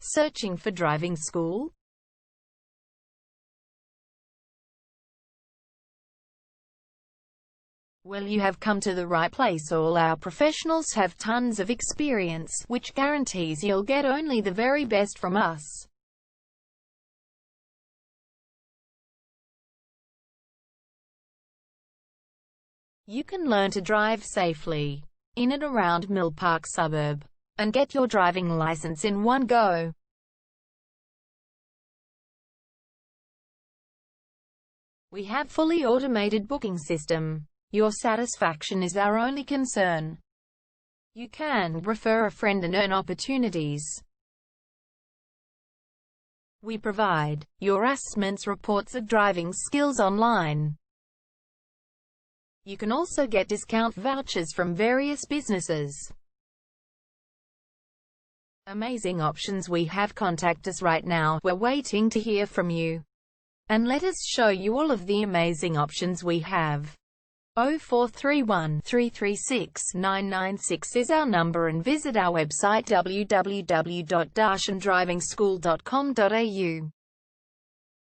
Searching for driving school? Well, you have come to the right place. All our professionals have tons of experience, which guarantees you'll get only the very best from us. You can learn to drive safely in and around Mill Park suburb and get your driving license in one go. We have fully automated booking system. Your satisfaction is our only concern. You can refer a friend and earn opportunities. We provide your assessments reports of driving skills online. You can also get discount vouchers from various businesses. Amazing options we have. Contact us right now. We're waiting to hear from you. And let us show you all of the amazing options we have. 0431 336 996 is our number, and visit our website www.darshandrivingschool.com.au.